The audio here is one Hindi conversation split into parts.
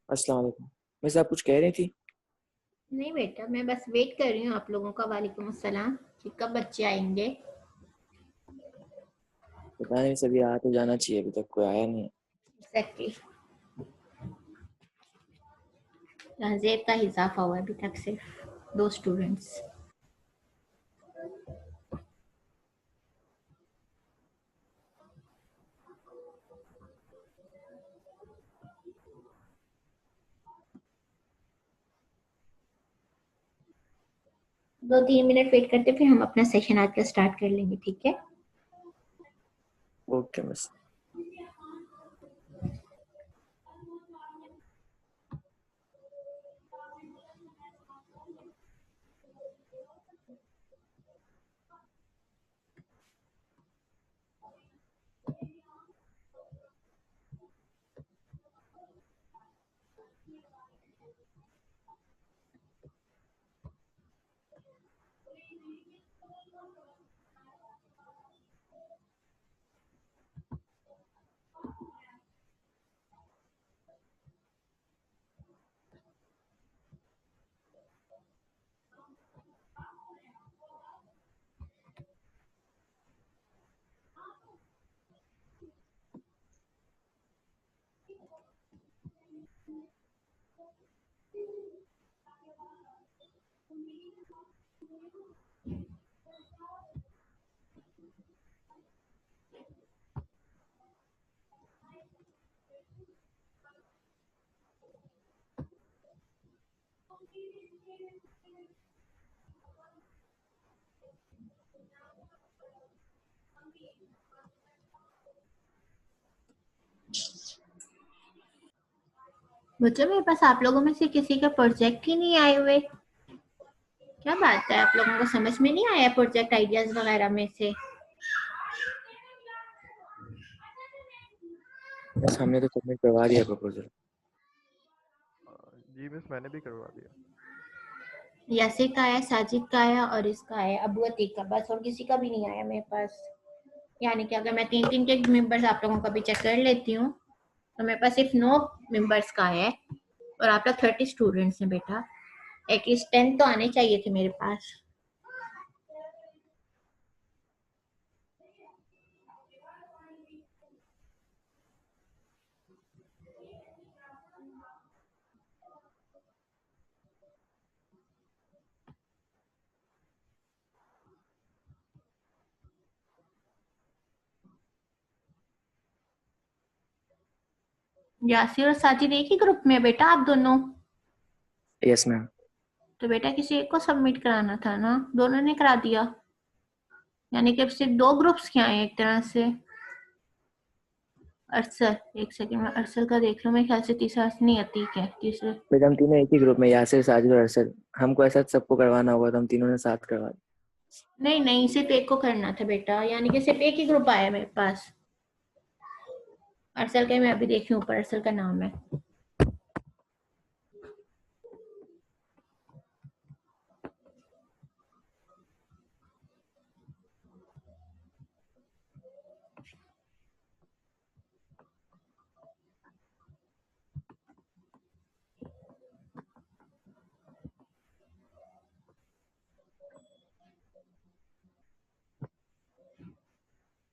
अस्सलाम वालेकुम। वैसे आप कुछ कह रही थी? नहीं बेटा, मैं बस वेट कर रही हूँ आप लोगों का। वालेकुम अस्सलाम। कि कब बच्चे आएंगे। पता नहीं, सभी आ तो जाना चाहिए, अभी तक कोई आया नहीं है। एग्जैक्टली। तहजीब का इजाफा हुआ अभी तक सिर्फ 2 स्टूडेंट्स। 2-3 मिनट वेट करते फिर हम अपना सेशन आज का स्टार्ट कर लेंगे, ठीक है। ओके बस। बच्चों, मेरे पास आप लोगों में से किसी का प्रोजेक्ट ही नहीं आए हुए। क्या बात है, आप लोगों को समझ में नहीं आया प्रोजेक्ट आइडियाज वगैरह में से। बस हमने तो सबमिट करवा दिया प्रपोजल। जी मिस, मैंने भी करवा दिया। यासिर का आया, साजिद का आया और इसका आया, अबू अतीक का। बस और किसी का भी नहीं आया मेरे पास। यानी कि अगर मैं 3-3 के मेंबर्स आप लोगों का भी चेक कर लेती हूँ तो मेरे पास सिर्फ 9 मेंबर्स का है। और आप लोग 30 स्टूडेंट्स हैं बेटा। एटलीस्ट 10 तो आने चाहिए थे मेरे पास। यासिर और साजिद एक ही ग्रुप में है बेटा, आप दोनों। Yes ma'am. तो बेटा किसी एक को सबमिट कराना था ना, दोनों ने करा दिया। यानी कि अब सिर्फ 2 ग्रुप्स क्या हैं एक तरह से। अरसल, एक सेकंड में अरसल का देख लो। मेरे ख्याल से तीसरा नहीं है, ठीक है तीसरे। बेटा हम तीनों एक ही ग्रुप में, यासिर, साजिद और अरसद। हमको ऐसा सबको करवाना हुआ तो हम तीनों ने साथ करवा दिया। नहीं नहीं, सिर्फ एक को करना था बेटा। यानी कि सिर्फ एक ही ग्रुप आया मेरे पास। अरसल का मैं अभी देखी ऊपर, अरसल का नाम है।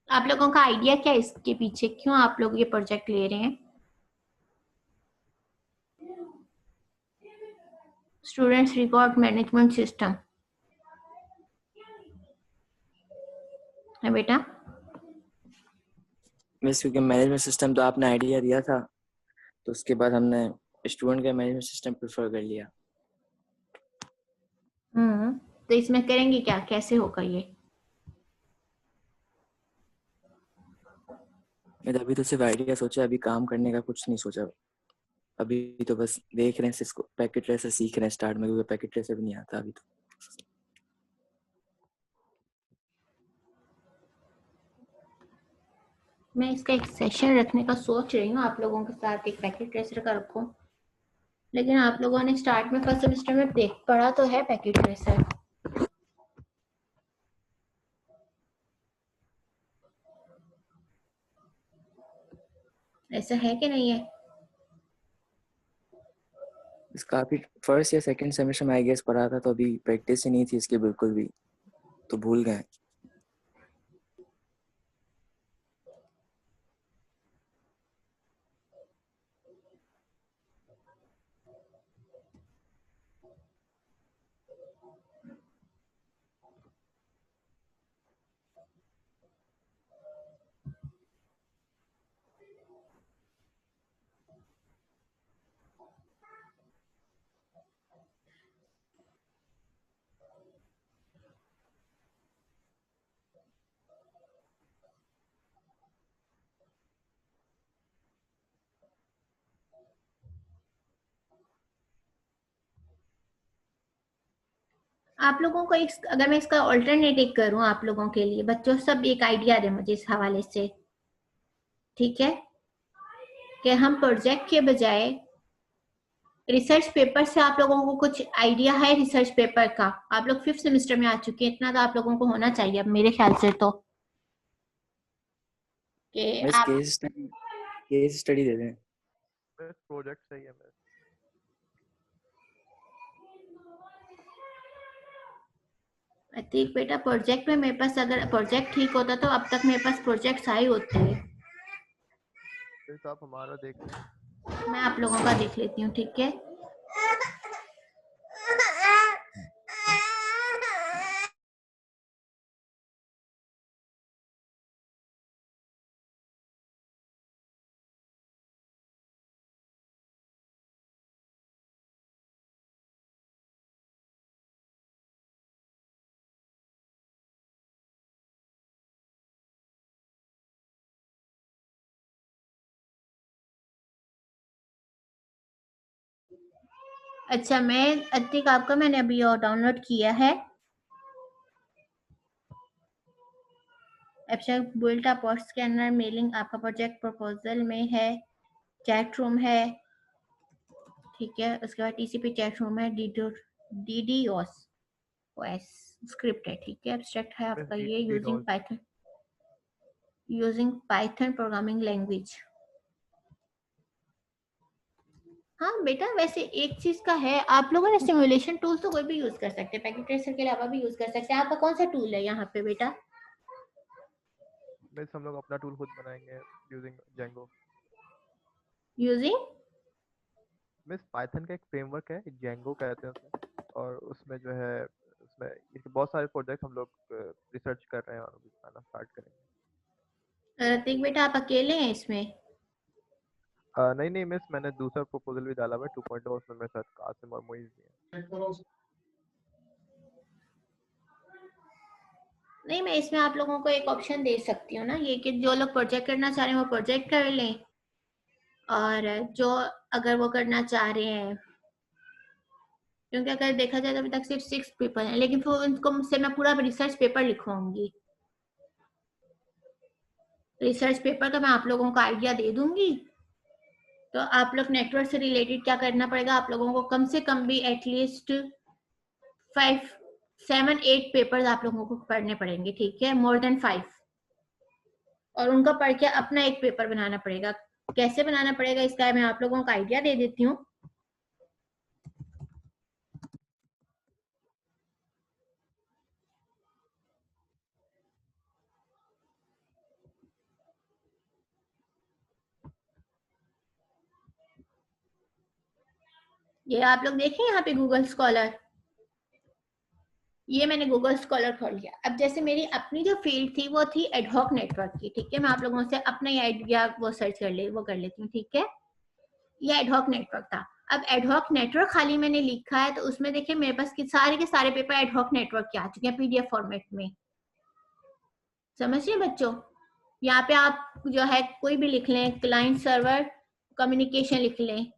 आप लोगों का आइडिया क्या है इसके पीछे, क्यों आप लोग ये प्रोजेक्ट ले रहे हैं। स्टूडेंट्स रिकॉर्ड मैनेजमेंट सिस्टम है बेटा। मिस, क्योंकि मैनेजमेंट सिस्टम तो आपने आइडिया दिया था, तो उसके बाद हमने स्टूडेंट का मैनेजमेंट सिस्टम प्रेफर कर लिया। तो इसमें करेंगे क्या, कैसे होगा ये। मैं अभी तो सिर्फ आइडिया सोचा, अभी काम करने का कुछ नहीं सोचा। अभी तो बस देख रहे हैं, सिस्को पैकेट ट्रेसर सीख रहे हैं स्टार्ट में, क्योंकि पैकेट ट्रेसर भी नहीं आता अभी तो। मैं इसका एक सेशन रखने का सोच रही हूँ आप लोगों के साथ, एक पैकेट ट्रेसर का रखूं, लेकिन आप लोगों ने स्टार्ट में फर्स्ट सेमेस्टर में देख पढ़ा तो है पैकेट ट्रेसर। ऐसा है कि नहीं है? इसका अभी फर्स्ट या सेकंड सेमेस्टर में आई गेस पढ़ा था, तो अभी प्रैक्टिस ही नहीं थी इसकी बिल्कुल भी, तो भूल गए। आप लोगों को एक, अगर मैं इसका ऑल्टरनेटिव करूं आप लोगों के लिए, बच्चों सब एक आइडिया दें मुझे इस हवाले से, ठीक है? कि हम प्रोजेक्ट के बजाय रिसर्च पेपर से, आप लोगों को कुछ आइडिया है रिसर्च पेपर का? आप लोग 5th सेमेस्टर में आ चुके हैं, इतना तो आप लोगों को होना चाहिए अब मेरे ख्याल से तो, कि बस आप केस स्टडी दे दें। बस प्रोजेक्ट सही है। बस अतीक बेटा, प्रोजेक्ट में मेरे पास, अगर प्रोजेक्ट ठीक होता तो अब तक मेरे पास प्रोजेक्ट्स आए होते हैं। फिर तो आप हमारा देख लें। मैं आप लोगों का देख लेती हूँ, ठीक है? अच्छा, मैं अतीक आपका मैंने अभी और डाउनलोड किया है abstract bullet post scanner mailing, आपका प्रोजेक्ट प्रपोजल में है, चैट रूम है, ठीक है? उसके बाद टीसीपी चैट रूम है, डीडीओस ओएस स्क्रिप्ट है, ठीक है? एब्स्ट्रैक्ट है आपका ये यूजिंग पाइथन प्रोग्रामिंग लैंग्वेज। हाँ बेटा, वैसे एक चीज का है, आप लोगों ने सिमुलेशन टूल तो कोई भी यूज कर सकते हैं, पैकेट ट्रेसर के अलावा भी यूज कर सकते हैं। आपका कौन सा टूल है यहाँ पे बेटा? बस हम लोग अपना टूल खुद बनाएंगे using Django. Using miss Python का एक फ्रेमवर्क है, जेंगो कहते हैं उसे, और उसमें जो है उसमें बहुत सारे प्रोजेक्ट हम लोग रिसर्च कर रहे हैं और अभी बनाना स्टार्ट करेंगे। ऋतिक बेटा, आप अकेले हैं इसमें? नहीं नहीं मिस, मैंने दूसरा प्रपोजल भी डाला हुआ है 2.0, उसमें मेरे साथ कासिम और मोइज भी हैं। नहीं, मैं इसमें आप लोगों को एक ऑप्शन दे सकती हूँ ना, ये कि जो लोग प्रोजेक्ट करना चाह रहे हैं वो प्रोजेक्ट कर लें, और जो अगर वो करना चाह रहे हैं, क्योंकि अगर देखा जाए तो अभी तक सिर्फ 6 पेपर हैं, लेकिन फिर उनको मुझसे मैं पूरा रिसर्च पेपर लिखवाऊंगी। रिसर्च पेपर का मैं आप लोगों को आइडिया दे दूंगी, तो आप लोग नेटवर्क से रिलेटेड क्या करना पड़ेगा, आप लोगों को कम से कम भी एटलीस्ट 5-7-8 पेपर्स आप लोगों को पढ़ने पड़ेंगे, ठीक है? मोर देन 5, और उनका पढ़ के अपना एक पेपर बनाना पड़ेगा। कैसे बनाना पड़ेगा इसका मैं आप लोगों को आइडिया दे देती हूँ। ये आप लोग देखें यहाँ पे गूगल स्कॉलर, ये मैंने गूगल स्कॉलर खोल लिया। अब जैसे मेरी अपनी जो फील्ड थी वो थी एडहॉक नेटवर्क की, ठीक है? मैं आप लोगों से अपना ही आइडिया वो सर्च कर लेती हूँ, ठीक है? ये एडहॉक नेटवर्क था। अब एडहॉक नेटवर्क खाली मैंने लिखा है, तो उसमें देखिए मेरे पास सारे के सारे पेपर एडहॉक नेटवर्क के आ चुके हैं पीडीएफ फॉर्मेट में। समझिए बच्चों, यहाँ पे आप जो है कोई भी लिख लें, क्लाइंट सर्वर कम्युनिकेशन लिख लें,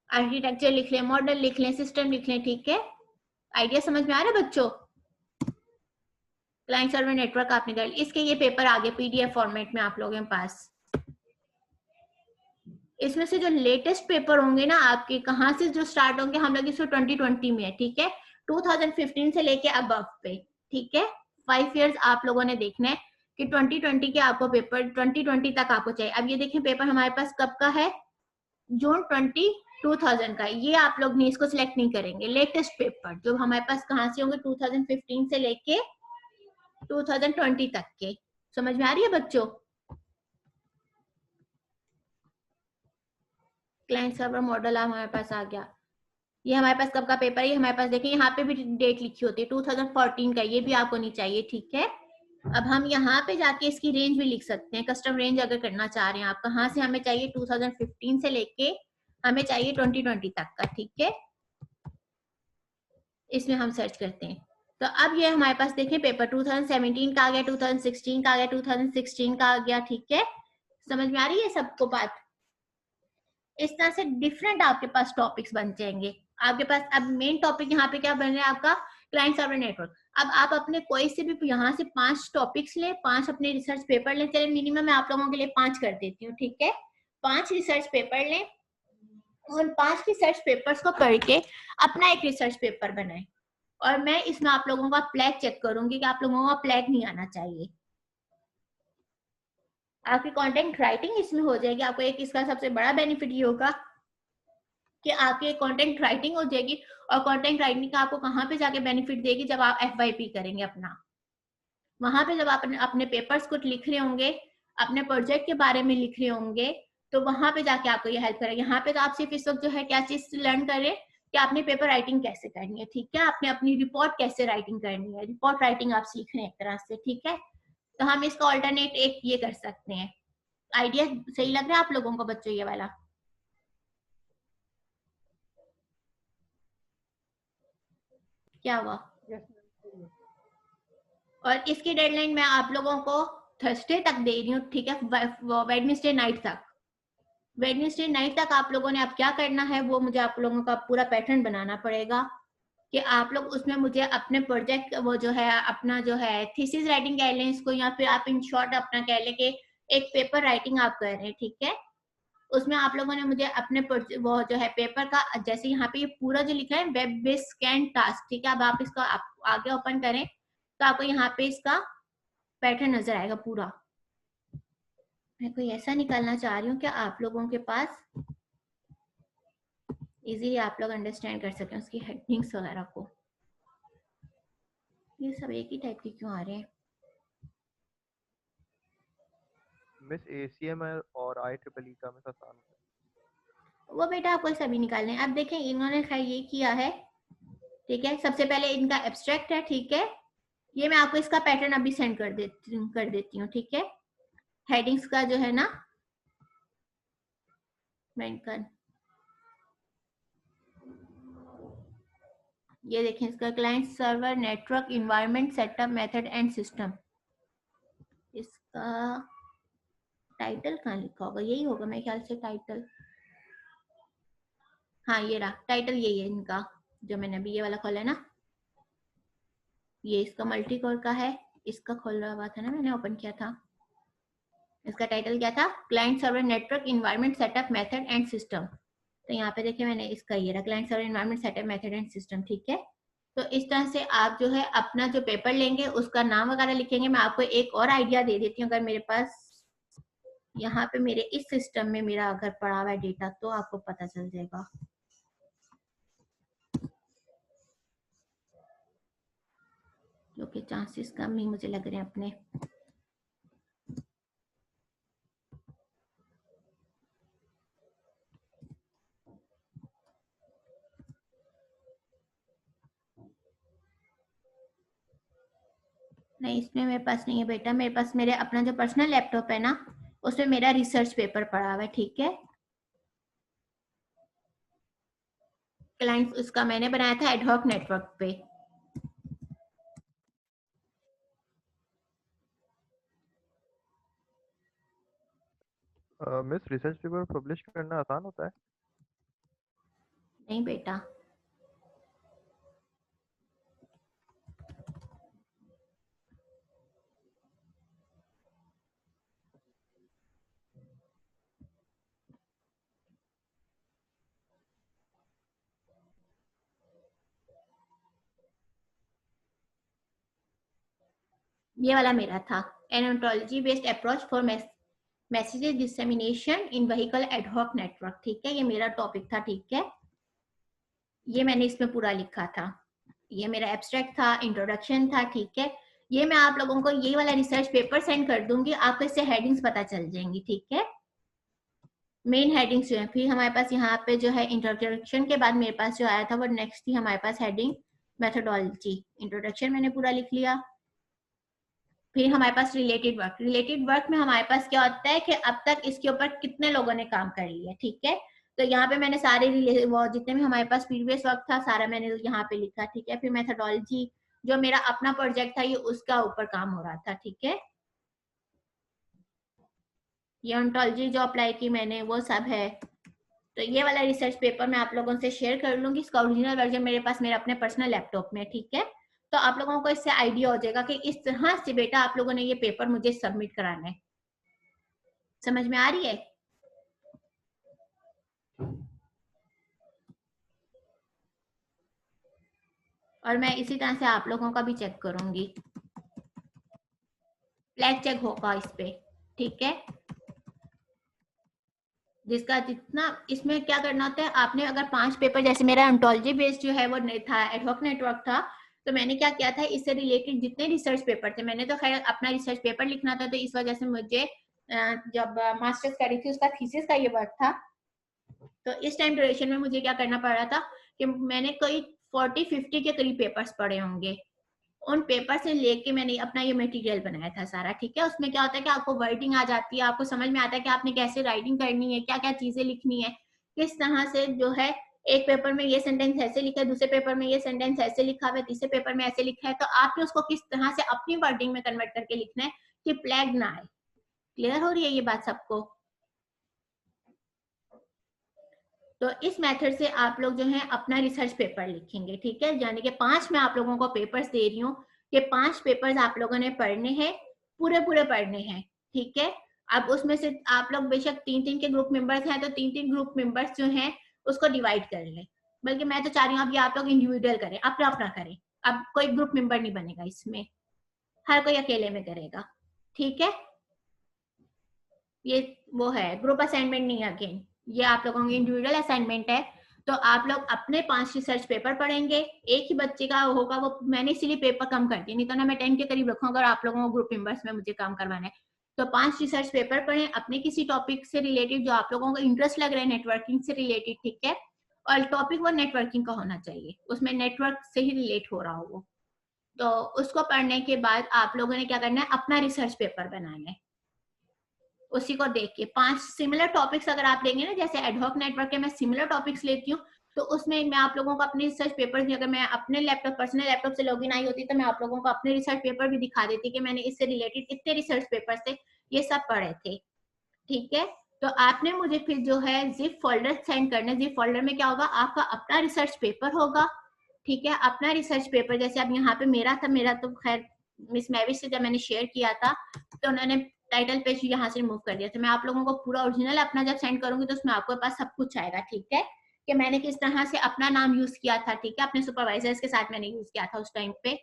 आर्किटेक्चर लिख लें, मॉडल लिख लें, सिस्टम लिख लें, ठीक है। आइडिया समझ में आ रहा है बच्चों? क्लाइंट सर्वर नेटवर्क आपने कर लिया। इसके ये पेपर आ गए पीडीएफ फॉर्मेट में आप लोगों के पास। इसमें से जो लेटेस्ट पेपर होंगे ना आपके, कहाँ से जो स्टार्ट होंगे, हम लोग इसको 2020 में है, ठीक है, 2015 से लेके अबव पे, ठीक है। 5 इयर्स आप लोगों ने देखना है कि 2020 के आपको पेपर 2020 तक आपको चाहिए। अब ये देखें पेपर हमारे पास कब का है, जून 2000 का। ये आप लोग नहीं, इसको सिलेक्ट नहीं करेंगे। लेटेस्ट पेपर जो हमारे पास कहाँ से होंगे, 2015 से लेके 2020 तक के। समझ में आ रही है बच्चों? क्लाइंट सर्वर मॉडल हमारे पास आ गया। ये हमारे पास कब का पेपर है, ये हमारे पास देखिए यहाँ पे भी डेट लिखी होती है 2014 का, ये भी आपको नहीं चाहिए, ठीक है। अब हम यहाँ पे जाके इसकी रेंज भी लिख सकते हैं, कस्टम रेंज अगर करना चाह रहे हैं आप, कहाँ से हमें चाहिए, 2015 से लेके हमें चाहिए 2020 तक का, ठीक है। इसमें हम सर्च करते हैं। तो अब ये हमारे पास देखें पेपर 2017 का आ गया, 2016 का आ गया, 2016 का आ गया, ठीक है। समझ में आ रही है सबको बात? इस तरह से डिफरेंट आपके पास टॉपिक्स बन जाएंगे आपके पास। अब मेन टॉपिक यहाँ पे क्या बन रहा है आपका, क्लाइंट सर्वर नेटवर्क। अब आप अपने कोई से भी यहाँ से 5 टॉपिक्स ले, 5 अपने रिसर्च पेपर लें। चलिए मिनिमम मैं आप लोगों के लिए 5 कर देती हूँ, ठीक है। 5 रिसर्च पेपर लें, उन 5 रिसर्च पेपर्स को पढ़ के अपना एक रिसर्च पेपर बनाएं। और मैं इसमें आप लोगों का प्लैग चेक करूंगी कि आप लोगों का प्लैग नहीं आना चाहिए। आपकी कंटेंट राइटिंग इसमें हो जाएगी। आपको एक इसका सबसे बड़ा बेनिफिट ये होगा कि आपकी कंटेंट राइटिंग हो जाएगी। और कंटेंट राइटिंग का आपको कहाँ पे जाके बेनिफिट देगी, जब आप FYP करेंगे अपना, वहां पे जब आप अपने पेपर्स को लिख रहे होंगे, अपने प्रोजेक्ट के बारे में लिख रहे होंगे, तो वहां पे जाके आपको ये हेल्प करेगा। यहाँ पे तो आप सिर्फ इस वक्त जो है क्या चीज लर्न करें कि आपने पेपर राइटिंग कैसे करनी है, ठीक है। आपने अपनी रिपोर्ट कैसे राइटिंग करनी है, रिपोर्ट राइटिंग आप सीख रहे हैं एक तरह से, ठीक है। तो हम इसका ऑल्टरनेट एक ये कर सकते हैं। आइडिया सही लग रहा है आप लोगों को बच्चों ये वाला? क्या हुआ? और इसकी डेडलाइन मैं आप लोगों को थर्सडे तक दे रही हूँ, ठीक है, वेडनेसडे नाइट तक। वेडनेसडे नाइट तक आप लोगों ने अब क्या करना है, वो मुझे आप लोगों का पूरा पैटर्न बनाना पड़ेगा कि आप लोग उसमें मुझे अपने प्रोजेक्ट वो जो है अपना जो है थीसिस राइटिंग कह लें इसको, या फिर आप इन शॉर्ट अपना कह लें कि एक पेपर राइटिंग आप कर रहे हैं, ठीक है। उसमें आप लोगों ने मुझे अपने वो जो है पेपर का, जैसे यहाँ पे ये पूरा जो लिखा है वेब बेस्ड स्कैन टास्क, ठीक है। अब आप इसका आगे ओपन करें तो आपको यहाँ पे इसका पैटर्न नजर आएगा पूरा। मैं कोई ऐसा निकालना चाह रही हूँ कि आप लोगों के पास इजीली आप लोग अंडरस्टैंड कर सकें उसकी हेडिंग्स वगैरह को। ये सब एक ही टाइप के क्यों आ रहे हैं? मिस ACML और IEEE का मिस आसान है। वो बेटा आपको सभी निकालने हैं। अब देखें इन्होंने खैर ये किया है, ठीक है। सबसे पहले इनका एब्स्ट्रैक्ट है, ठीक है। ये मैं आपको इसका पैटर्न अभी सेंड कर देती हूँ, ठीक है। हेडिंग्स का जो है ना मेंशन, ये देखें इसका client server network environment setup method and system. इसका टाइटल कहाँ लिखा होगा, यही होगा मेरे ख्याल से टाइटल। हाँ ये रहा टाइटल, यही है इनका जो मैंने अभी ये वाला खोला है ना, ये इसका मल्टी कोर का है। इसका खोला हुआ था ना, मैंने ओपन किया था। इसका टाइटल क्या था, client server network environment setup method and system. तो यहाँ पे देखिए मैंने इसका ये रहा client server environment setup method and system, ठीक है। तो इस तरह से आप जो है अपना जो पेपर लेंगे उसका नाम वगैरह लिखेंगे। मैं आपको एक और आइडिया दे देती हूँ, अगर मेरे पास यहाँ पे मेरे इस सिस्टम में मेरा अगर पड़ा हुआ है डेटा तो आपको पता चल जाएगा। जो कि चांसेस कम ही मुझे लग रहे हैं अपने। नहीं इसमें मेरे पास नहीं है बेटा, मेरे पास मेरे अपना जो पर्सनल लैपटॉप है ना उसमें मेरा रिसर्च पेपर पड़ा हुआ है, ठीक है। क्लाइंट उसका मैंने बनाया था एडहॉक नेटवर्क पे। मिस रिसर्च पेपर पब्लिश करना आसान होता है? नहीं बेटा, ये वाला मेरा था, an ontology based approach for messages dissemination in vehicle ad hoc network. ठीक है, ये मेरा टॉपिक था। ठीक है, ये मैंने इसमें पूरा लिखा था, ये मेरा एब्स्ट्रैक्ट था, इंट्रोडक्शन था। ठीक है, ये मैं आप लोगों को ये वाला रिसर्च पेपर सेंड कर दूंगी, आपको इससे हेडिंग्स पता चल जाएंगी। ठीक है, मेन हेडिंग्स जो है, फिर हमारे पास यहाँ पे जो है इंट्रोडक्शन के बाद मेरे पास जो आया था वो नेक्स्ट थी हमारे पास हेडिंग मेथोडोलॉजी। इंट्रोडक्शन मैंने पूरा लिख लिया। फिर हमारे पास रिलेटेड वर्क, रिलेटेड वर्क में हमारे पास क्या होता है कि अब तक इसके ऊपर कितने लोगों ने काम कर लिया। ठीक है, तो यहाँ पे मैंने सारे वो जितने भी हमारे पास प्रीवियस वर्क था सारा मैंने यहाँ पे लिखा। ठीक है, फिर मेथोडोलॉजी जो मेरा अपना प्रोजेक्ट था ये उसका ऊपर काम हो रहा था। ठीक है, ये ओंटोलॉजी जो अप्लाई की मैंने वो सब है। तो ये वाला रिसर्च पेपर मैं आप लोगों से शेयर कर लूंगी, इसका ओरिजिनल वर्जन मेरे पास मेरे अपने पर्सनल लैपटॉप में। ठीक है, तो आप लोगों को इससे आइडिया हो जाएगा कि इस तरह से बेटा आप लोगों ने ये पेपर मुझे सबमिट कराना है। समझ में आ रही है? और मैं इसी तरह से आप लोगों का भी चेक करूंगी, फ्लैग चेक होगा इस पे। ठीक है, जिसका जितना इसमें क्या करना होता है, आपने अगर 5 पेपर, जैसे मेरा ओंटोलॉजी बेस्ड जो है वो था, एडहॉक नेटवर्क था, तो मैंने क्या किया था, इससे रिलेटेड जितने रिसर्च पेपर थे, मैंने तो खैर अपना रिसर्च पेपर लिखना था, तो इस वजह से मुझे जब मास्टर्स करी थी उसका थीसिस का ये वर्क था, तो इस टाइम ड्यूरेशन में मुझे क्या करना पड़ रहा था कि मैंने कोई 40-50 के करीब पेपर्स पढ़े होंगे, उन पेपर से लेके मैंने अपना ये मटेरियल बनाया था सारा। ठीक है, उसमें क्या होता है कि आपको वर्डिंग आ जाती है, आपको समझ में आता है कि आपने कैसे राइटिंग करनी है, क्या क्या चीजें लिखनी है, किस तरह से जो है एक पेपर में ये सेंटेंस ऐसे लिखा है, दूसरे पेपर में ये सेंटेंस ऐसे लिखा है, तीसरे पेपर में ऐसे लिखा है, तो आपने उसको किस तरह से अपनी वर्डिंग में कन्वर्ट करके लिखना है कि प्लैग ना आए। क्लियर हो रही है ये बात सबको? तो इस मेथड से आप लोग जो है अपना रिसर्च पेपर लिखेंगे। ठीक है, यानी कि 5 मैं आप लोगों को पेपर्स दे रही हूँ कि 5 पेपर्स आप लोगों ने पढ़ने हैं, पूरे पूरे पढ़ने हैं। ठीक है, अब उसमें से आप लोग बेशक 3-3 के ग्रुप मेंबर्स हैं तो 3-3 ग्रुप मेंबर्स जो हैं उसको डिवाइड कर लें, बल्कि मैं तो चाह रही हूँ अब ये आप लोग इंडिविजुअल करें, अपना अपना करें, अब कोई ग्रुप मेंबर नहीं बनेगा इसमें, हर कोई अकेले में करेगा। ठीक है, ये वो है ग्रुप असाइनमेंट नहीं है, अगेन ये आप लोगों की इंडिविजुअल असाइनमेंट है। तो आप लोग अपने 5 रिसर्च पेपर पढ़ेंगे, एक ही बच्चे का होगा वो, मैंने इसीलिए पेपर कम कर दिया, नहीं तो ना मैं 10 के करीब रखूंगा अगर आप लोगों को ग्रुप मेंबर्स में मुझे काम करवाना है। तो 5 रिसर्च पेपर पढ़ें अपने किसी टॉपिक से रिलेटेड जो आप लोगों को इंटरेस्ट लग रहा है, नेटवर्किंग से रिलेटेड। ठीक है, और टॉपिक वो नेटवर्किंग का होना चाहिए, उसमें नेटवर्क से ही रिलेट हो रहा हो वो। तो उसको पढ़ने के बाद आप लोगों ने क्या करना है, अपना रिसर्च पेपर बनाना है, उसी को देख के 5 सिमिलर टॉपिक्स अगर आप लेंगे ना, जैसे एडहॉक नेटवर्क के मैं सिमिलर टॉपिक्स लेती हूँ, तो उसमें मैं आप लोगों को अपने रिसर्च पेपर भी, अगर मैं अपने लैपटॉप पर्सनल लैपटॉप से लॉगिन आई होती तो मैं आप लोगों को अपने रिसर्च पेपर भी दिखा देती कि मैंने इससे रिलेटेड इतने रिसर्च पेपर थे, ये सब पढ़े थे। ठीक है, तो आपने मुझे फिर जो है जिप फोल्डर सेंड करना। जिप फोल्डर में क्या होगा, आपका अपना रिसर्च पेपर होगा। ठीक है, अपना रिसर्च पेपर, जैसे अब यहाँ पे मेरा था, मेरा तो खैर मिस मैविश से जब मैंने शेयर किया था तो उन्होंने टाइटल पेज यहाँ से रिमूव कर दिया था। मैं आप लोगों को पूरा ओरिजिनल अपना जब सेंड करूंगी तो उसमें आपके पास सब कुछ आएगा। ठीक है, कि मैंने किस तरह से अपना नाम यूज किया था। ठीक है, अपने सुपरवाइजर्स के साथ मैंने यूज किया था उस टाइम पे,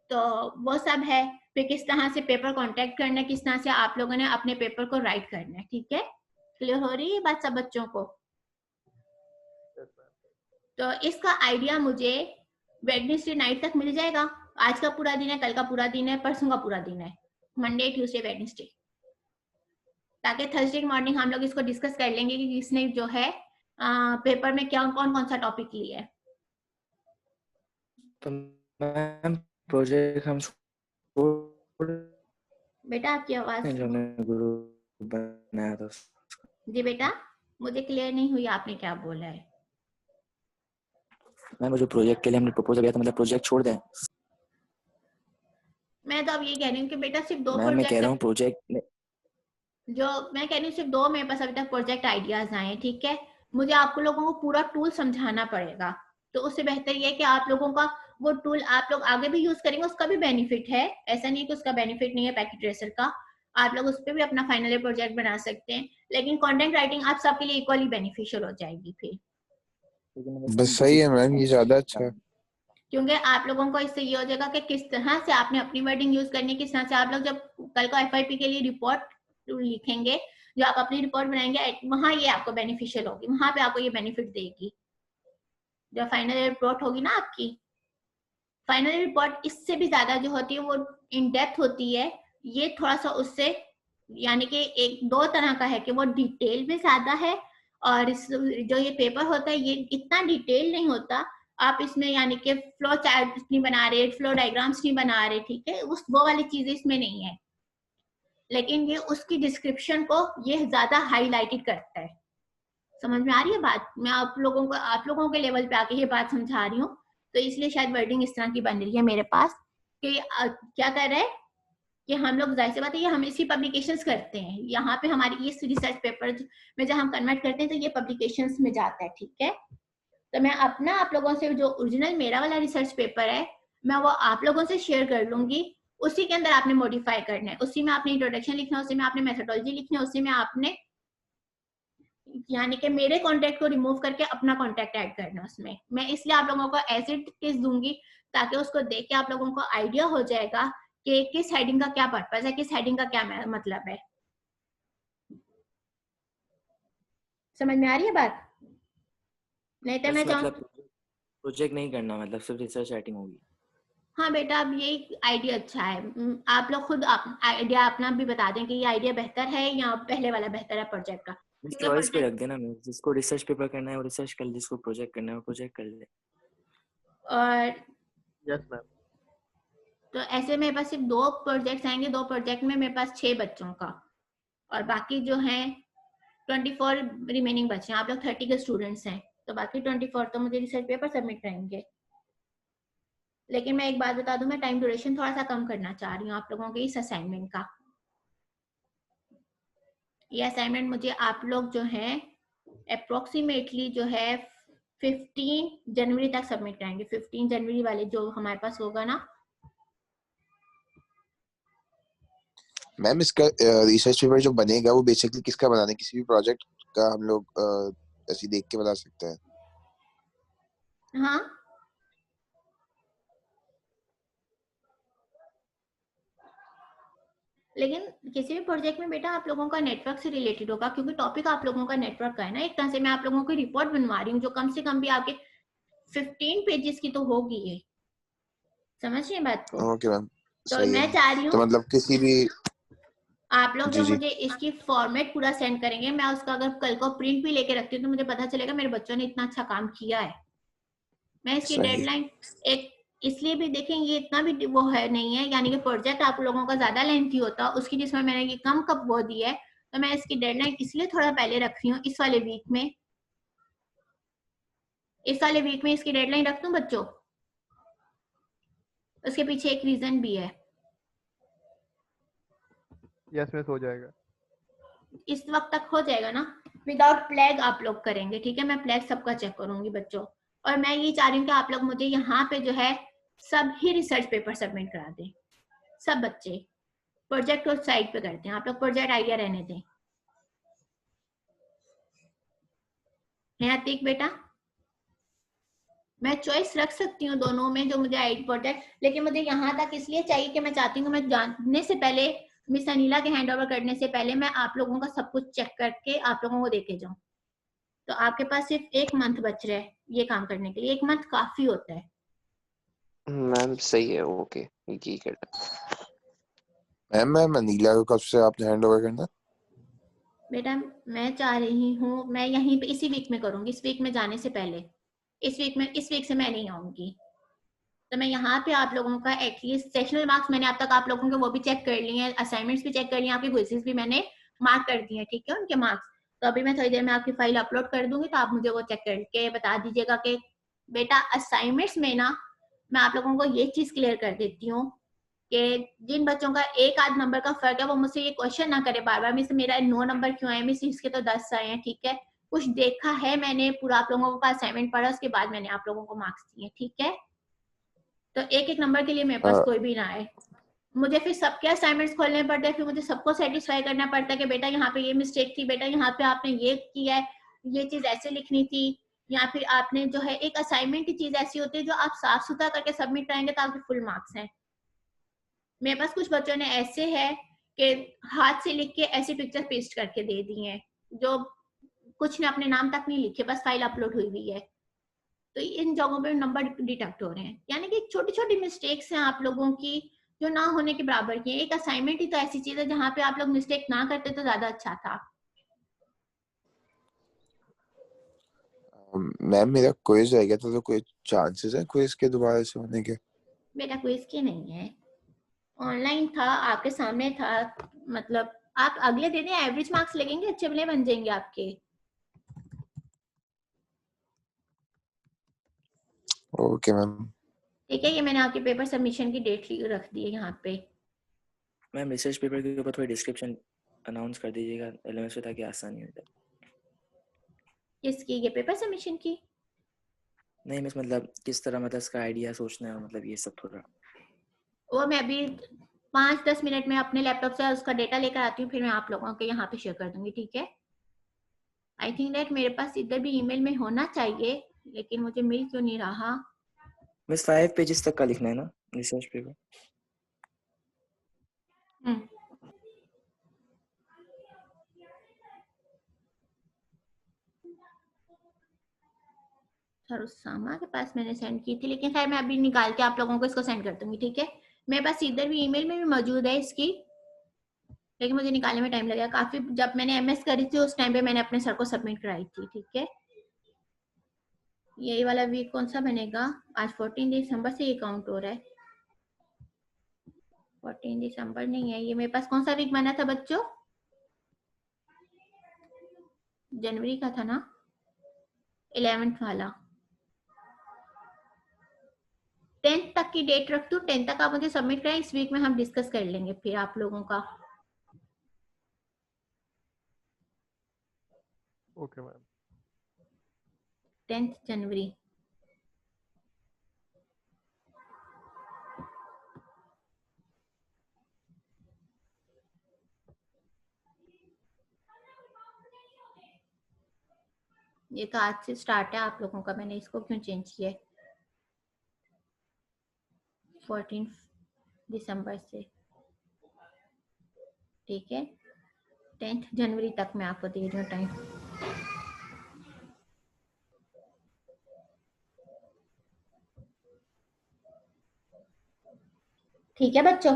तो वो सब है। फिर किस तरह से पेपर कांटेक्ट करना है, किस तरह से आप लोगों ने अपने पेपर को राइट करना है। ठीक है, क्लियर हो रही है बात सब बच्चों को? तो इसका आइडिया मुझे वेडनेसडे नाइट तक मिल जाएगा। आज का पूरा दिन है, कल का पूरा दिन है, परसों का पूरा दिन है, मंडे ट्यूसडे वेडनेसडे, ताकि थर्सडे मॉर्निंग हम लोग इसको डिस्कस कर लेंगे कि किसने जो है पेपर में क्या कौन कौन सा टॉपिक लिया है। तो मैम प्रोजेक्ट हम बेटा आपकी आवाज, जो हमने ग्रुप बनाया था जी बेटा मुझे क्लियर नहीं हुई आपने क्या बोला है। मैम, जो प्रोजेक्ट के लिए हमने प्रपोजल दिया था, मतलब प्रोजेक्ट छोड़ दें? मैं तो अब ये कह रही हूँ कि बेटा सिर्फ 2 मैम मैं कह प्रोजेक्ट, रहा हूँ प्रोजेक्ट जो मैं कह रही हूँ सिर्फ 2 मेरे पास अभी तक प्रोजेक्ट आइडियाज आए हैं, ठीक है। मुझे आपको लोगों को पूरा टूल समझाना पड़ेगा, तो उससे बेहतर ये है कि आप लोगों का वो टूल आप लोग आगे भी यूज करेंगे, उसका भी बेनिफिट है, ऐसा नहीं कि उसका बेनिफिट नहीं है पैकेट ट्रेसर का। आप लोग उस पर भी अपना फाइनल प्रोजेक्ट बना सकते हैं, लेकिन कंटेंट राइटिंग आप सबके लिए इक्वली बेनिफिशियल हो जाएगी फिर, बस सही है मैम, ये ज्यादा अच्छा है। क्योंकि आप लोगों को इससे ये हो जाएगा कि किस तरह से आपने अपनी वर्डिंग यूज करनी है, किस तरह से आप लोग जब कल को एफआईपी के लिए रिपोर्ट लिखेंगे, जो आप अपनी रिपोर्ट बनाएंगे, वहां ये आपको बेनिफिशियल होगी, वहां पे आपको ये बेनिफिट देगी। जो फाइनल रिपोर्ट होगी ना आपकी, फाइनल रिपोर्ट इससे भी ज्यादा जो होती है वो इन डेप्थ होती है, ये थोड़ा सा उससे यानी कि एक 2 तरह का है कि वो डिटेल में ज्यादा है, और जो ये पेपर होता है ये इतना डिटेल नहीं होता। आप इसमें यानी कि फ्लो चार्ट नहीं बना रहे, फ्लो डायग्राम्स नहीं बना रहे, ठीक है, उस वो वाली चीजें इसमें नहीं है, लेकिन ये उसकी डिस्क्रिप्शन को ये ज्यादा हाईलाइटेड करता है। समझ में आ रही है बात? मैं आप लोगों के लेवल पे आके ये बात समझा रही हूँ, तो इसलिए शायद वर्डिंग इस तरह की बन रही है मेरे पास कि क्या कर रहे हैं कि हम लोग, जाहिर सी बात है, ये हम इसी पब्लिकेशंस करते हैं, यहाँ पे हमारी ये रिसर्च पेपर में जब हम कन्वर्ट करते हैं तो ये पब्लिकेशंस में जाता है, ठीक है। तो मैं अपना आप लोगों से जो ओरिजिनल मेरा वाला रिसर्च पेपर है, मैं वो आप लोगों से शेयर कर लूंगी, उसी के अंदर आपने मॉडिफाई करना है, उसी में आपने इंट्रोडक्शन लिखना है, उसी में आपने मेथोडोलॉजी लिखनी है, उसी में आपने यानी कि मेरे कॉन्टेक्ट को रिमूव करके अपना कॉन्टेक्ट ऐड करना उसमें। मैं इसलिए आप लोगों को एज इट इज दूंगी ताकि उसको देख के आप लोगों को आइडिया हो जाएगा कि किस हेडिंग का क्या पर्पस है, किस हेडिंग का क्या मतलब है। समझ में आ रही है बात? नहीं तो मैं चाहूँ प्रोजेक्ट नहीं करना, मतलब सिर्फ रिसर्च राइटिंग होगी। हाँ बेटा, अब ये आइडिया अच्छा है, आप लोग खुद आइडिया अपना भी बता दें कि ये आइडिया बेहतर है या पहले वाला बेहतर है प्रोजेक्ट का। चॉइस पे रख देना, जिसको रिसर्च पेपर करना है वो रिसर्च कर ले, जिसको प्रोजेक्ट करना है वो प्रोजेक्ट कर ले। और यस मैम। तो ऐसे मेरे पास सिर्फ 2 प्रोजेक्ट्स आएंगे, 2 प्रोजेक्ट में मेरे पास 6 बच्चों का, और बाकी जो है 24 रिमेनिंग बच्चे हैं। आप लोग 30 के स्टूडेंट्स हैं, तो बाकी 24 तो मुझे रिसर्च पेपर सबमिट करेंगे। लेकिन मैं एक बात बता दूं, मैं टाइम ड्यूरेशन थोड़ा सा कम करना चाह रही हूँ आप लोगों के इस असाइनमेंट का। ये असाइनमेंट मुझे आप लोग जो है अप्रोक्सीमेटली जो है 15 जनवरी तक सबमिट करेंगे। 15 जनवरी वाले जो हमारे पास होगा ना। मैम इसका रिसर्च पेपर जो बनेगा वो बेसिकली किसका बनाना है? किसी भी प्रोजेक्ट का हम लोग ऐसे देख के बना सकते हैं? हाँ, लेकिन किसी भी प्रोजेक्ट में बेटा आप लोगों का नेटवर्क से रिलेटेड होगा, क्योंकि टॉपिक आप लोगों का नेटवर्क का है ना। एक तरह से मैं आप लोगों की रिपोर्ट बनवा रही हूँ जो कम से कम भी आपके 15 पेजेस की तो होगी ये। समझिए बात को? ओके मैम, तो मैं चाह रही हूँ तो मतलब किसी भी आप लोग जब मुझे इसकी फॉर्मेट पूरा सेंड करेंगे, मैं उसका अगर कल को प्रिंट भी लेके रखती हूँ तो मुझे पता चलेगा मेरे बच्चों ने इतना अच्छा काम किया है। मैं इसकी डेडलाइन एक इसलिए भी देखेंगे, ये इतना भी वो है नहीं है, यानी कि प्रोजेक्ट आप लोगों का ज्यादा लेंथी होता उसकी जिसमें मैंने ये कम कब वो दी है, तो मैं इसकी डेडलाइन इसलिए थोड़ा पहले रख रही हूँ। इस वाले वीक में इसकी डेडलाइन रख दूं बच्चों? उसके पीछे एक रीजन भी है। यस मिस, हो जाएगा। इस वक्त तक हो जाएगा ना? विदाउट फ्लैग आप लोग करेंगे, ठीक है? मैं फ्लैग सबका चेक करूंगी बच्चों। और मैं ये चाह रही हूँ कि आप लोग मुझे यहाँ पे जो है सब ही रिसर्च पेपर सबमिट करा दें, सब बच्चे। प्रोजेक्ट उस साइड पे करते हैं, आप लोग प्रोजेक्ट आइडिया रहने दें। है अतीक बेटा? मैं चॉइस रख सकती हूँ दोनों में जो मुझे आइड प्रोजेक्ट, लेकिन मुझे यहाँ तक इसलिए चाहिए कि मैं चाहती हूँ मैं जानने से पहले, मिस अनिला के हैंड ओवर करने से पहले मैं आप लोगों का सब कुछ चेक करके आप लोगों को देके जाऊं। तो आपके पास सिर्फ 1 मंथ बच रहा है ये काम करने के लिए। 1 मंथ काफी होता है मैम। सही है, ओके, ये करना। मैम अनिला को कब से आपने हैंड ओवर करना? बेटा मैं चाह रही हूँ मैं यहीं पे इसी वीक में करूंगी, इस वीक में जाने से पहले। इस वीक से मैं नहीं आऊंगी, तो मैं यहाँ पे आप लोगों का एटलीस्ट सेशनल मार्क्स मैंने अब तक आप लोगों के वो भी चेक कर लिए हैं, असाइनमेंट्स भी चेक कर लिए, आपके क्विज़ेस भी मैंने मार्क कर दिए हैं, ठीक है, उनके मार्क्स। तो अभी मैं थोड़ी देर में आपकी फाइल अपलोड कर दूंगी, तो आप मुझे वो चेक करके बता दीजिएगा कि बेटा असाइनमेंट्स में ना मैं आप लोगों को ये चीज क्लियर कर देती हूँ कि जिन बच्चों का एक आध नंबर का फर्क है वो मुझसे ये क्वेश्चन ना करे बार बार, मिस मेरा 9 नंबर क्यों आए, मिस इसके तो 10 आए हैं, ठीक है। कुछ देखा है मैंने, पूरा आप लोगों का असाइनमेंट पढ़ा, उसके बाद मैंने आप लोगों को मार्क्स दिए, ठीक है। तो एक एक नंबर के लिए मेरे पास कोई भी ना आए। मुझे फिर सबके असाइनमेंट्स खोलने पड़ते हैं, फिर मुझे सबको सेटिस्फाई करना पड़ता है कि बेटा यहाँ पे ये मिस्टेक थी, बेटा यहाँ पे आपने ये किया है, ये चीज ऐसे लिखनी थी, या फिर आपने जो है एक असाइनमेंट की चीज ऐसी होती है जो आप साफ सुथरा करके सबमिट कराएंगे तो आपके फुल मार्क्स हैं। मेरे पास कुछ बच्चों ने ऐसे है कि हाथ से लिख के ऐसी पिक्चर पेस्ट करके दे दी हैं, जो कुछ ने अपने नाम तक नहीं लिखे, बस फाइल अपलोड हुई हुई है। तो इन जगहों पे नंबर डिटेक्ट हो रहे हैं, यानी कि छोटी छोटी मिस्टेक्स हैं आप लोगों की जो ना होने के बराबर की है। एक असाइनमेंट ही तो ऐसी चीज है जहाँ पे आप लोग मिस्टेक ना करते तो ज्यादा अच्छा था। मैम मेरा क्विज रह गया था, तो कोई चांसेस है क्विज के दोबारा से होने के? मेरा क्विज की नहीं है, ऑनलाइन था, आपके सामने था, मतलब आप अगले दिन एवरेज मार्क्स लगेंगे, अच्छे भले बन जाएंगे आपके। Okay ma'am. ठीक है, ये मैंने आपके पेपर सबमिशन की डेट रख दी है यहाँ पे। मैम रिसर्च पेपर के ऊपर थोड़ी डिस्क्रिप्शन अनाउंस कर दीजिएगा एलएमएस पे, ताकि आसानी हो जाए। किसकी? ये पेपर सबमिशन की? नहीं मिस, मतलब किस तरह, मतलब इसका आइडिया सोचना है, मतलब ये सब थोड़ा। वो मैं अभी 5-10 मिनट में अपने लैपटॉप से उसका डेटा लेकर आती हूँ, फिर मैं आप लोगों के यहाँ पे शेयर कर दूंगी, ठीक है। आई थिंक दैट मेरे पास इधर भी ईमेल में होना चाहिए, लेकिन मुझे मिल क्यों नहीं रहा। मिस 5 पेजेस तक का लिखना है ना रिसर्च पेपर? सर उसामा के पास मैंने सेंड की थी, लेकिन खैर मैं अभी निकाल के आप लोगों को इसको सेंड कर दूंगी, ठीक है। मेरे पास इधर भी ईमेल में भी मौजूद है इसकी, लेकिन मुझे निकालने में टाइम लगेगा काफी। जब मैंने एमएस करी थी उस टाइम पे मैंने अपने सर को सबमिट कराई थी, ठीक है। यही वाला वीक कौन सा बनेगा? आज 14 दिसंबर से ये काउंट हो रहा है। 14 दिसंबर नहीं है ये, मेरे पास कौन सा वीक बना था बच्चों? जनवरी का था ना, 11th वाला। 10th तक की डेट रख दो, 10th तक आप मुझे सबमिट करें, इस वीक में हम डिस्कस कर लेंगे फिर आप लोगों का। Okay ma'am. 10th जनवरी। ये तो आज से स्टार्ट है आप लोगों का, मैंने इसको क्यों चेंज किया? 14 दिसंबर से, ठीक है। 10th जनवरी तक मैं आपको दे रही हूँ टाइम। ठीक है बच्चों,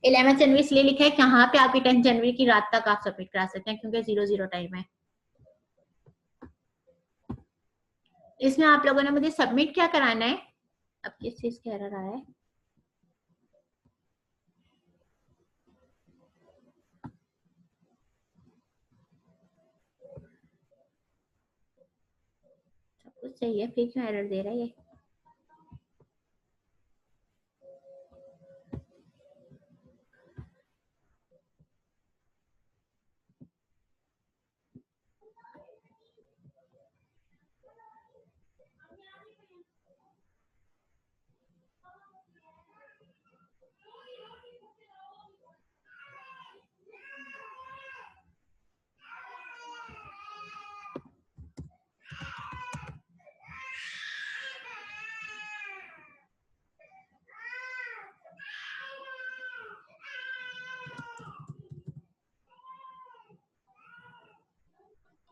11 जनवरी इसलिए लिखा है कि यहाँ पे आपकी 10 जनवरी की रात तक आप सबमिट करा सकते हैं, क्योंकि 00 टाइम है। इसमें आप लोगों ने मुझे सबमिट क्या कराना है? अब किस चीज कह रहा है? सब कुछ सही है, फिर क्यों एरर दे रहा है ये?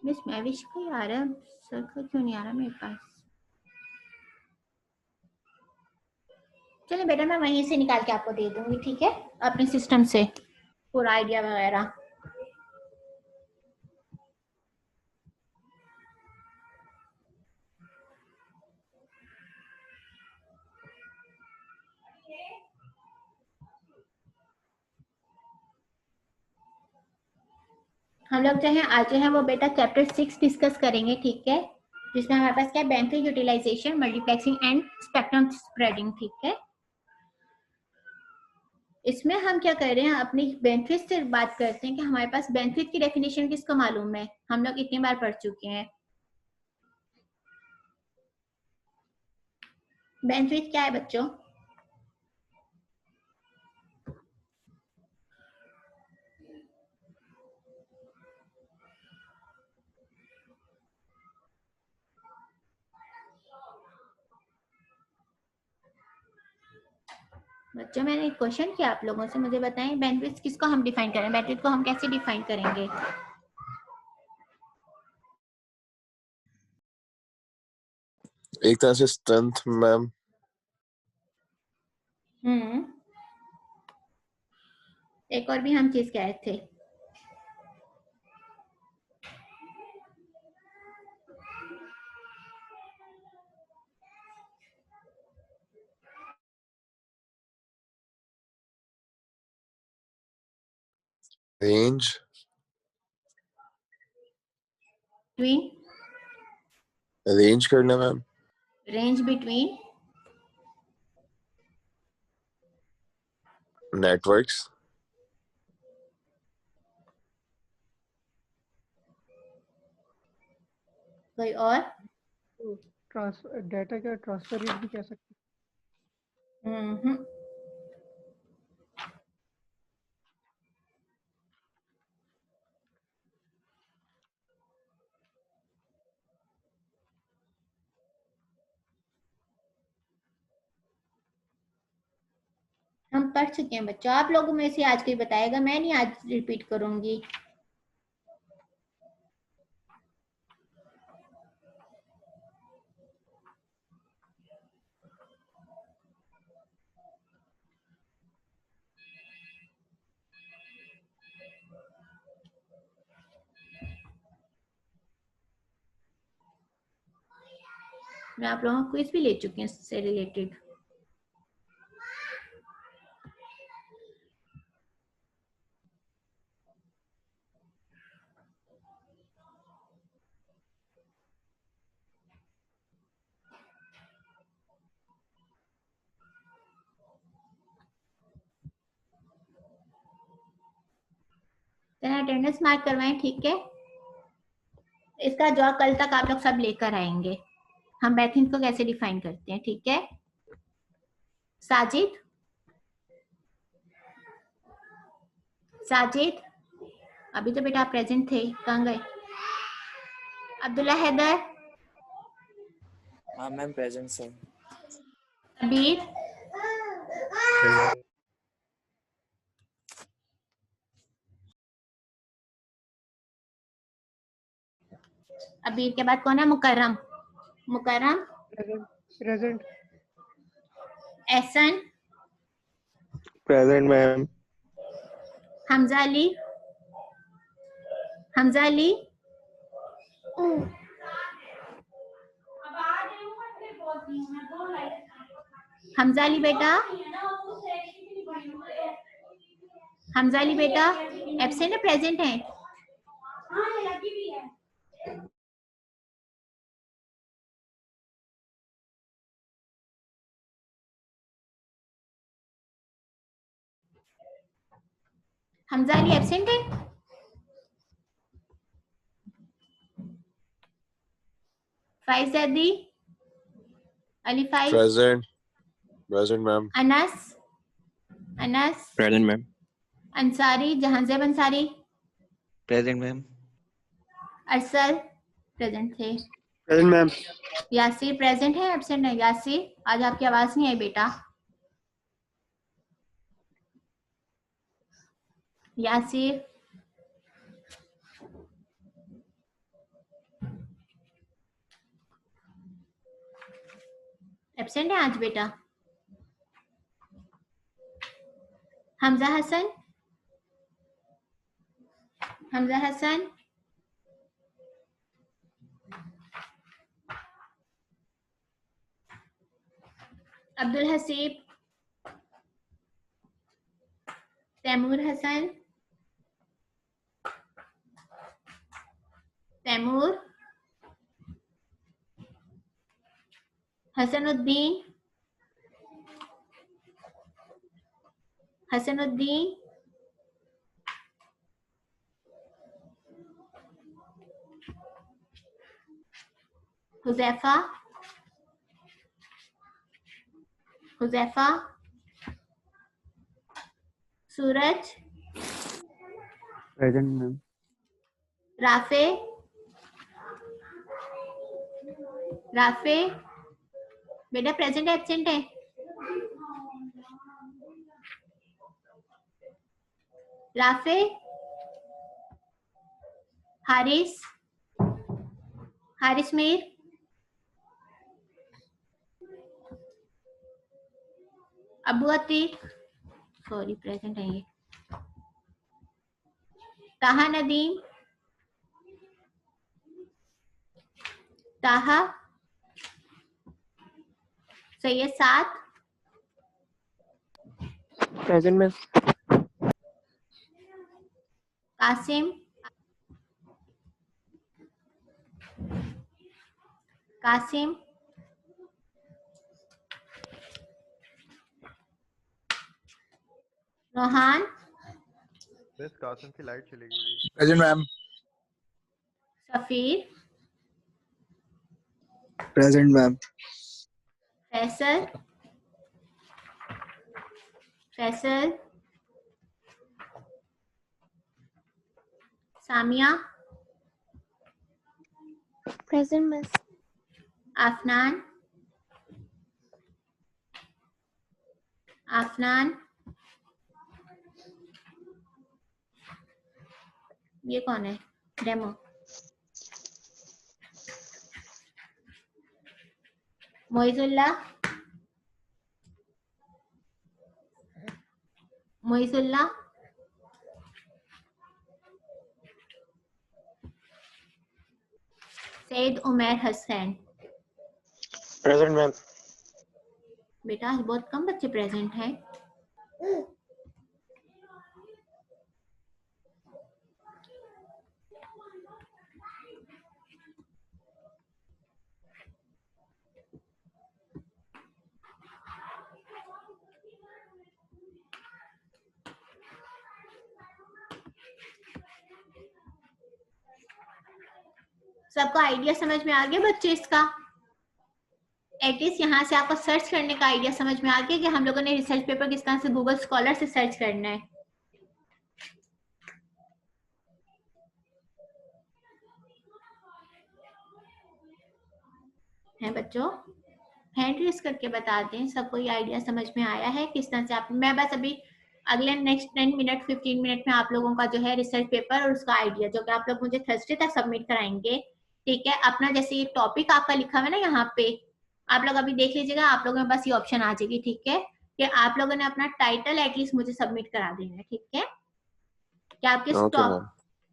मिस मैविश का ही आ रहा है, सर का क्यों नहीं आ रहा मेरे पास? चलो बेटा मैं वहीं से निकाल के आपको दे दूंगी, ठीक है, अपने सिस्टम से पूरा आइडिया वगैरह। हम लोग जो है आज जो है वो बेटा चैप्टर 6 डिस्कस करेंगे, ठीक है, जिसमें हमारे पास क्या है, bank utilisation, multiplexing and spectrum spreading, ठीक है। इसमें हम क्या कर रहे हैं, अपनी बेनिफिट से बात करते हैं कि हमारे पास बेनिफिट की डेफिनेशन किसको मालूम है, हम लोग इतनी बार पढ़ चुके हैं। बेनिफिट क्या है बच्चों? बच्चों मैंने एक क्वेश्चन किया आप लोगों से, मुझे बताएं बेनिफिट्स किसको हम डिफाइन करें, बेनिफिट को हम कैसे डिफाइन करेंगे? एक तरह से स्ट्रेंथ मैम। एक और भी हम चीज कह रहे थे, रेंज। बिटवीन, रेंज करना मैम। Range between, networks. कोई और? डाटा का ट्रांसफर रेट भी कह सकते हम्म, हम पढ़ चुके हैं बच्चों, आप लोगों में से आज कोई बताएगा, मैं नहीं आज रिपीट करूंगी। मैं आप लोगों को क्विज भी ले चुकी हूँ इससे रिलेटेड। अटेंडेंस मार्क करवाएं, ठीक है? इसका जवाब कल तक आप लोग सब लेकर आएंगे, हम बेनिफिट को कैसे डिफाइन करते हैं, ठीक है? साजिद, साजिद अभी तो बेटा आप प्रेजेंट थे, कहाँ गए? अब्दुल्ला हैदर, हाँ मैम प्रेजेंट सर। अबीर, अबीर के बाद कौन है? Mukarram, Mukarram, present. Ehsan, present ma'am. Hamza Ali, Hamza Ali, Hamza Ali बेटा, हमजा अली बेटा एब्सेंट है प्रेजेंट है? हमजा अली एब्सेंट है? Faiz Zaidi, Ali Faiz, present. Present ma'am. Anas, Anas, present ma'am. Ansari, Jahanzeb Ansari, present ma'am. Arsal present थे, प्रेजेंट मैम। यासीर प्रेजेंट है, एब्सेंट है? यासीर आज आपकी आवाज नहीं आई बेटा, यासीर, एब्सेंट है आज बेटा? Hamza Hasan, Hamza Hasan, Abdul Haseeb, Taimur Hasan, Taimur, Hasanuddin, Hasanuddin, Huzaifa, Huzaifa, Suraj, present ma'am. राफे, राफे बेटा प्रेजेंट एब्सेंट है? राफे, हारिस, हारिस मीर, अबू अतीक, सॉरी प्रेजेंट है ये, Taha Nadeem, Taha, Syed Saad, present ma'am. Qasim, Qasim, Rohan, miss Qasim की लाइट चली गई। Present ma'am. Safeer, present ma'am. Faisal, Faisal, Samia, present miss. Afnan, Afnan, ये कौन है? Demo, Moizullah, मोइजुल्लाह, Syed Umair Hasan. Present ma'am. बेटा आज बहुत कम बच्चे प्रेजेंट हैं। सबको आइडिया समझ में आ गया बच्चे इसका? एटलीस्ट यहाँ से आपको सर्च करने का आइडिया समझ में आ गया कि हम लोगों ने रिसर्च पेपर किस तरह से गूगल स्कॉलर से सर्च करना है। हैं बच्चों? हैंड रेस करके बता दें सबको ये आइडिया समझ में आया है किस तरह से आप। मैं बस अभी अगले नेक्स्ट 10 मिनट 15 मिनट में आप लोगों का जो है रिसर्च पेपर और उसका आइडिया जो कि आप लोग मुझे थर्सडे तक सबमिट कराएंगे, ठीक है। अपना जैसे ये टॉपिक आपका लिखा हुआ है ना यहाँ पे, आप लोग अभी देख लीजिएगा, आप लोगों के पास ये ऑप्शन आ जाएगी, ठीक है, कि आप लोगों ने अपना टाइटल एटलीस्ट मुझे सबमिट करा देना है, ठीक है। क्या आप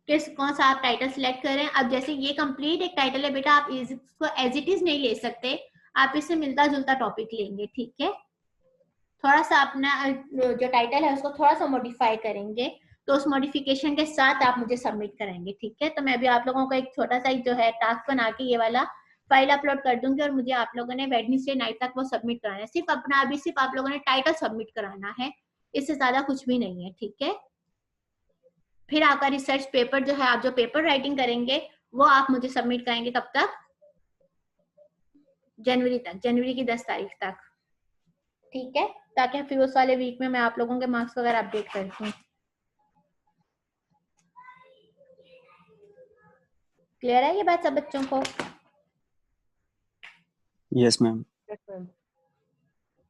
किस कौन सा आप टाइटल सिलेक्ट करें। अब जैसे ये कंप्लीट एक टाइटल है बेटा, आप इसको एज इट इज नहीं ले सकते, आप इससे मिलता जुलता टॉपिक लेंगे, ठीक है। थोड़ा सा अपना जो टाइटल है उसको थोड़ा सा मॉडिफाई करेंगे, तो उस मॉडिफिकेशन के साथ आप मुझे सबमिट कराएंगे, ठीक है। तो मैं भी आप लोगों को एक छोटा सा जो है टास्क बना के ये वाला फाइल अपलोड कर दूंगी और मुझे आप लोगों ने वेडनेसडे नाइट तक वो सबमिट कराना है। सिर्फ अपना अभी सिर्फ आप लोगों ने टाइटल सबमिट कराना है, इससे ज्यादा कुछ भी नहीं है, ठीक है। फिर आपका रिसर्च पेपर जो है, आप जो पेपर राइटिंग करेंगे वो आप मुझे सबमिट कराएंगे कब तक? जनवरी तक, जनवरी की 10 तारीख तक, ठीक है, ताकि फिर उस वाले वीक में मैं आप लोगों के मार्क्स वगैरह अपडेट कर दूं। क्लियर है ये बात सब बच्चों को? Yes ma'am.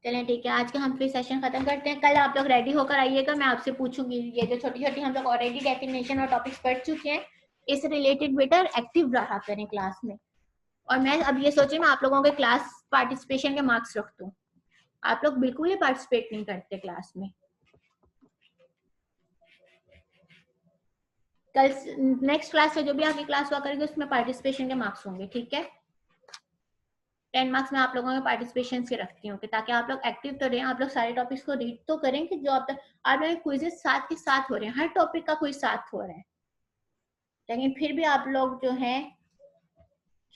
चलें ठीक है, आज का हम फिर सेशन खत्म करते हैं। कल आप लोग रेडी होकर आइएगा, मैं आपसे पूछूंगी ये जो छोटी छोटी हम लोग ऑलरेडी डेफिनेशन और टॉपिक्स पढ़ चुके हैं, इससे रिलेटेड बेटा एक्टिव रहा करें क्लास में। और मैं अब ये सोची मैं आप लोगों के क्लास पार्टिसिपेशन के मार्क्स रख दूं। आप लोग बिल्कुल ही पार्टिसिपेट नहीं करते क्लास में। कल नेक्स्ट क्लास में जो भी आपकी क्लास हुआ करेगी उसमें पार्टिसिपेशन के मार्क्स होंगे, ठीक है। 10 मार्क्स में आप लोगों के पार्टिसिपेशन से रखती हूँ कि ताकि आप लोग एक्टिव तो रहें, आप लोग सारे टॉपिक्स को रीड तो करें कि जो आप लोग क्विजेस साथ के साथ हो रहे हैं, हर टॉपिक का कोई साथ हो रहा है, लेकिन फिर भी आप लोग जो है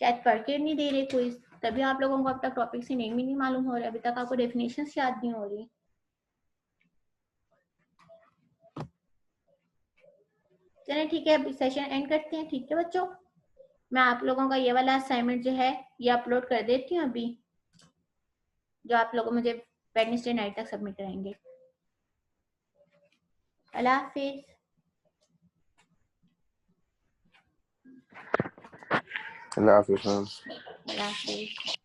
शायद पढ़ के नहीं दे रहे क्विज, तभी आप लोगों को अब तक टॉपिक से नेम ही नहीं मालूम हो रहा है, अभी तक आपको डेफिनेशन याद नहीं हो रही। चलिए ठीक है, अभी सेशन एंड करते हैं। ठीक है बच्चों, मैं आप लोगों का ये वाला असाइनमेंट जो है ये अपलोड कर देती हूँ अभी, जो आप लोगों मुझे वेडनेसडे नाइट तक सबमिट कराएंगे। अल्लाह हाफिज। अल्लाह हाफिज़ मैम। अल्लाह हाफिज।